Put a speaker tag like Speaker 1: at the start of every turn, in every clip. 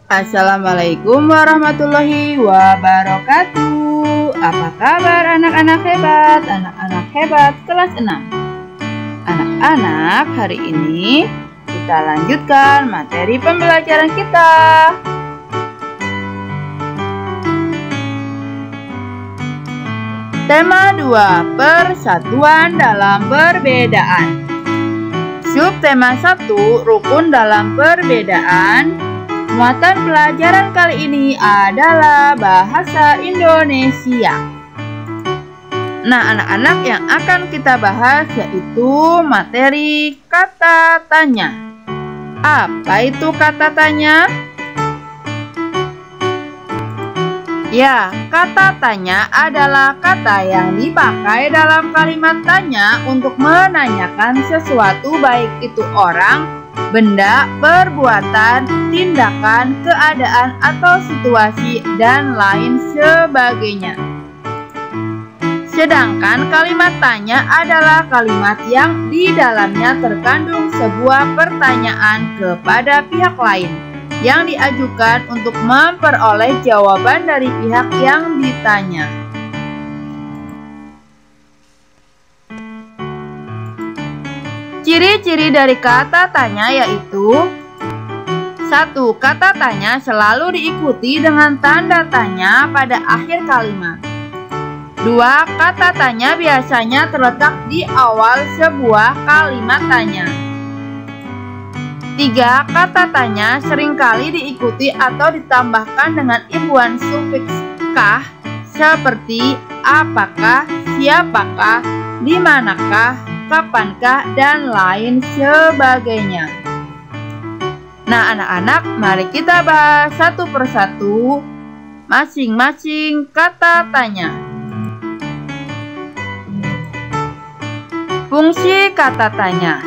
Speaker 1: Assalamualaikum warahmatullahi wabarakatuh. Apa kabar anak-anak hebat? Anak-anak hebat kelas 6. Anak-anak, hari ini kita lanjutkan materi pembelajaran kita. Tema 2, persatuan dalam perbedaan. Subtema 1, rukun dalam perbedaan. Muatan pelajaran kali ini adalah bahasa Indonesia. Nah, anak-anak, yang akan kita bahas yaitu materi kata tanya. Apa itu kata tanya? Ya, kata tanya adalah kata yang dipakai dalam kalimat tanya untuk menanyakan sesuatu, baik itu orang, benda, perbuatan, tindakan, keadaan, atau situasi, dan lain sebagainya. Sedangkan kalimat tanya adalah kalimat yang di dalamnya terkandung sebuah pertanyaan kepada pihak lain yang diajukan untuk memperoleh jawaban dari pihak yang ditanya. Ciri-ciri dari kata tanya yaitu: 1. Kata tanya selalu diikuti dengan tanda tanya pada akhir kalimat. 2. Kata tanya biasanya terletak di awal sebuah kalimat tanya. 3. Kata tanya seringkali diikuti atau ditambahkan dengan imbuhan sufiks kah seperti apakah, siapakah, dimanakah, kapankah, dan lain sebagainya. Nah, anak-anak, mari kita bahas satu persatu masing-masing kata tanya. Fungsi kata tanya.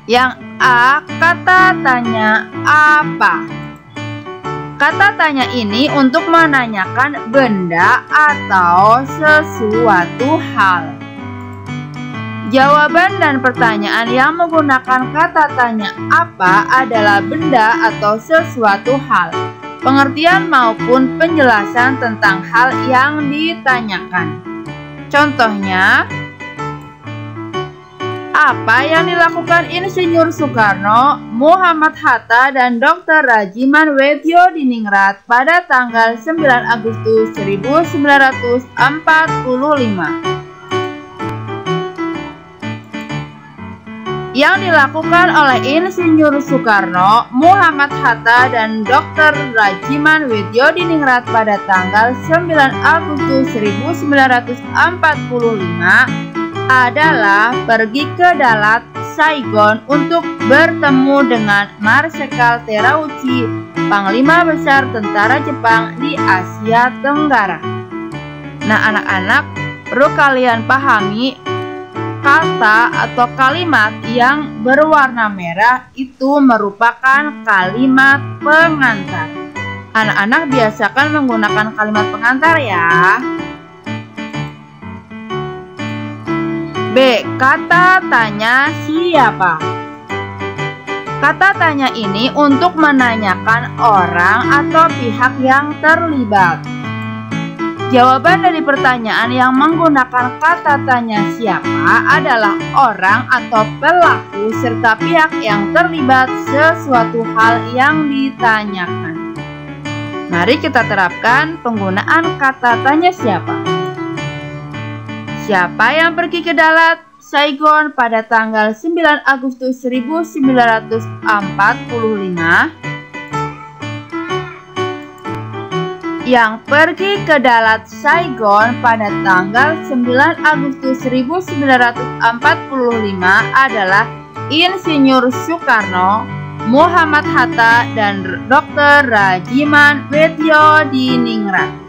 Speaker 1: Yang A, kata tanya apa? Kata tanya ini untuk menanyakan benda atau sesuatu hal. Jawaban dan pertanyaan yang menggunakan kata tanya apa adalah benda atau sesuatu hal, pengertian maupun penjelasan tentang hal yang ditanyakan. Contohnya, apa yang dilakukan Insinyur Soekarno, Muhammad Hatta, dan Dr. Rajiman Weddiodiningrat pada tanggal 9 Agustus 1945? Yang dilakukan oleh Insinyur Soekarno, Muhammad Hatta, dan Dr. Rajiman Weddiodiningrat pada tanggal 9 Agustus 1945 adalah pergi ke Dalat, Saigon untuk bertemu dengan Marsekal Terauchi, Panglima Besar Tentara Jepang di Asia Tenggara. Nah, anak-anak, perlu kalian pahami, kata atau kalimat yang berwarna merah itu merupakan kalimat pengantar. Anak-anak biasakan menggunakan kalimat pengantar ya. B. Kata tanya siapa? Kata tanya ini untuk menanyakan orang atau pihak yang terlibat. Jawaban dari pertanyaan yang menggunakan kata tanya siapa adalah orang atau pelaku serta pihak yang terlibat sesuatu hal yang ditanyakan. Mari kita terapkan penggunaan kata tanya siapa. Siapa yang pergi ke Dalat, Saigon pada tanggal 9 Agustus 1945? Yang pergi ke Dalat, Saigon pada tanggal 9 Agustus 1945 adalah Insinyur Soekarno, Muhammad Hatta, dan Dr. Rajiman Weddiodiningrat.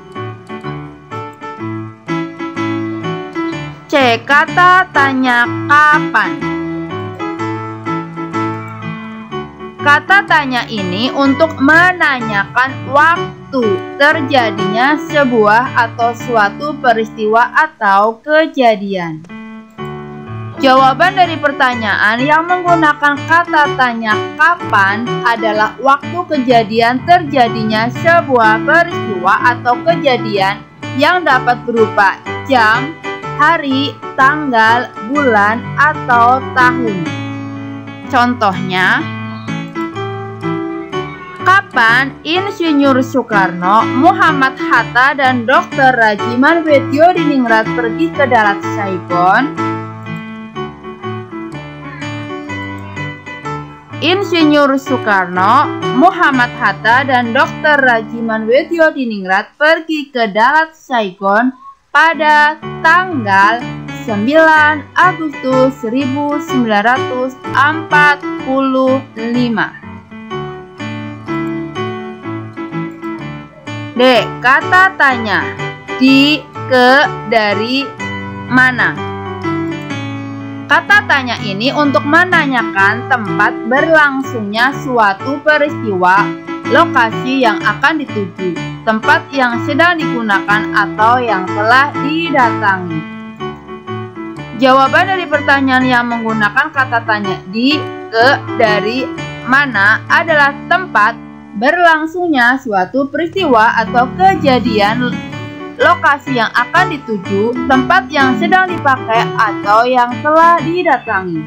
Speaker 1: C. Kata tanya kapan? Kata tanya ini untuk menanyakan waktu terjadinya sebuah atau suatu peristiwa atau kejadian. Jawaban dari pertanyaan yang menggunakan kata tanya kapan adalah waktu kejadian terjadinya sebuah peristiwa atau kejadian yang dapat berupa jam, hari, tanggal, bulan, atau tahun. Contohnya, kapan Insinyur Soekarno, Muhammad Hatta, dan Dr. Rajiman Weddiodiningrat pergi ke Dalat Saigon? Insinyur Soekarno, Muhammad Hatta, dan Dr. Rajiman Weddiodiningrat pergi ke Dalat Saigon pada tanggal 9 Agustus 1945. D. Kata tanya. Di, ke, dari, mana. Kata tanya ini untuk menanyakan tempat berlangsungnya suatu peristiwa, lokasi yang akan dituju, tempat yang sedang digunakan atau yang telah didatangi. Jawaban dari pertanyaan yang menggunakan kata tanya di, ke, dari, mana adalah tempat berlangsungnya suatu peristiwa atau kejadian, lokasi yang akan dituju, tempat yang sedang dipakai atau yang telah didatangi.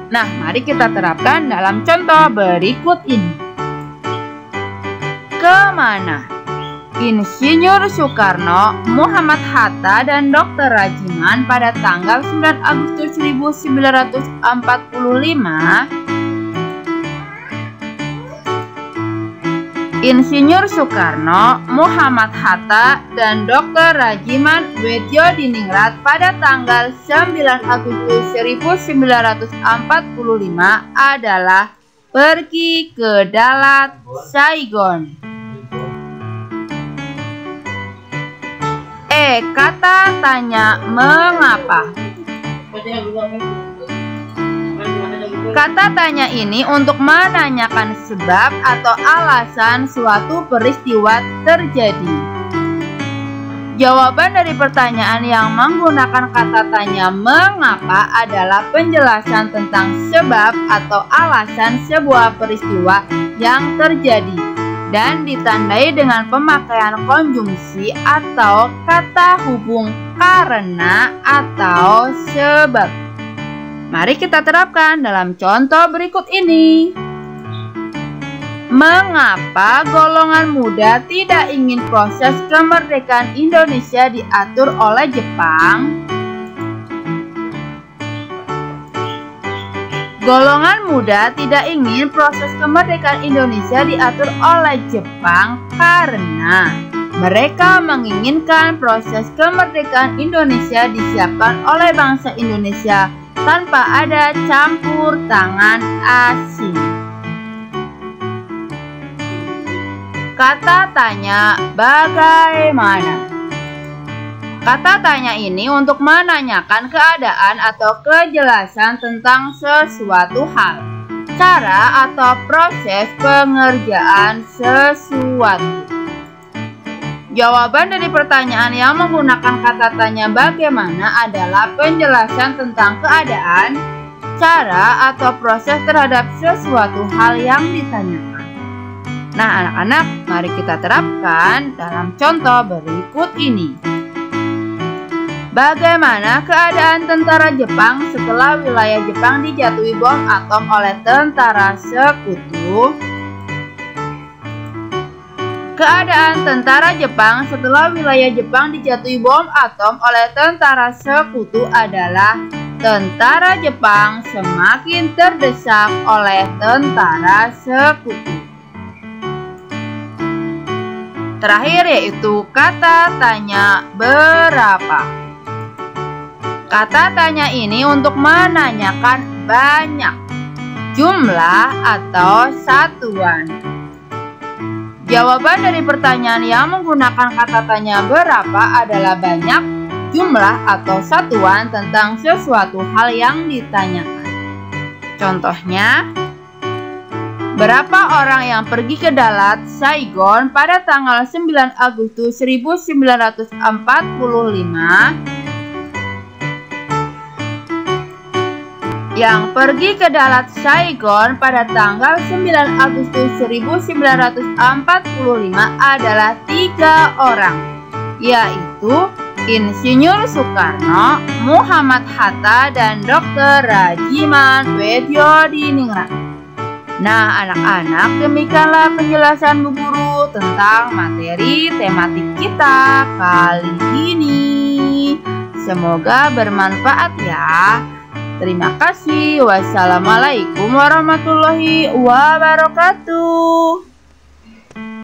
Speaker 1: Nah, mari kita terapkan dalam contoh berikut ini. Kemana? Insinyur Soekarno, Muhammad Hatta, dan Dr. Rajiman pada tanggal 9 Agustus 1945. Insinyur Soekarno, Muhammad Hatta, dan Dr. Rajiman Weddiodiningrat pada tanggal 9 Agustus 1945 adalah pergi ke Dalat Saigon. E. Kata tanya mengapa. Kata tanya ini untuk menanyakan sebab atau alasan suatu peristiwa terjadi. Jawaban dari pertanyaan yang menggunakan kata tanya mengapa adalah penjelasan tentang sebab atau alasan sebuah peristiwa yang terjadi dan ditandai dengan pemakaian konjungsi atau kata hubung karena atau sebab. Mari kita terapkan dalam contoh berikut ini. Mengapa golongan muda tidak ingin proses kemerdekaan Indonesia diatur oleh Jepang? Golongan muda tidak ingin proses kemerdekaan Indonesia diatur oleh Jepang karena mereka menginginkan proses kemerdekaan Indonesia disiapkan oleh bangsa Indonesia tanpa ada campur tangan asing. Kata tanya bagaimana. Kata tanya ini untuk menanyakan keadaan atau kejelasan tentang sesuatu hal, cara atau proses pengerjaan sesuatu. Jawaban dari pertanyaan yang menggunakan kata tanya bagaimana adalah penjelasan tentang keadaan, cara, atau proses terhadap sesuatu hal yang ditanyakan. Nah, anak-anak, mari kita terapkan dalam contoh berikut ini. Bagaimana keadaan tentara Jepang setelah wilayah Jepang dijatuhi bom atom oleh tentara sekutu? Keadaan tentara Jepang setelah wilayah Jepang dijatuhi bom atom oleh tentara sekutu adalah tentara Jepang semakin terdesak oleh tentara sekutu. Terakhir yaitu kata tanya berapa. Kata tanya ini untuk menanyakan banyak, jumlah, atau satuan. Jawaban dari pertanyaan yang menggunakan kata tanya berapa adalah banyak, jumlah, atau satuan tentang sesuatu hal yang ditanyakan. Contohnya, berapa orang yang pergi ke Dalat Saigon pada tanggal 9 Agustus 1945? yang pergi ke Dalat Saigon pada tanggal 9 Agustus 1945 adalah 3 orang, yaitu Insinyur Soekarno, Muhammad Hatta, dan Dr. Rajiman Weddiodiningrat. Nah, anak-anak, demikianlah penjelasan Bu Guru tentang materi tematik kita kali ini. Semoga bermanfaat ya. Terima kasih. Wassalamualaikum warahmatullahi wabarakatuh.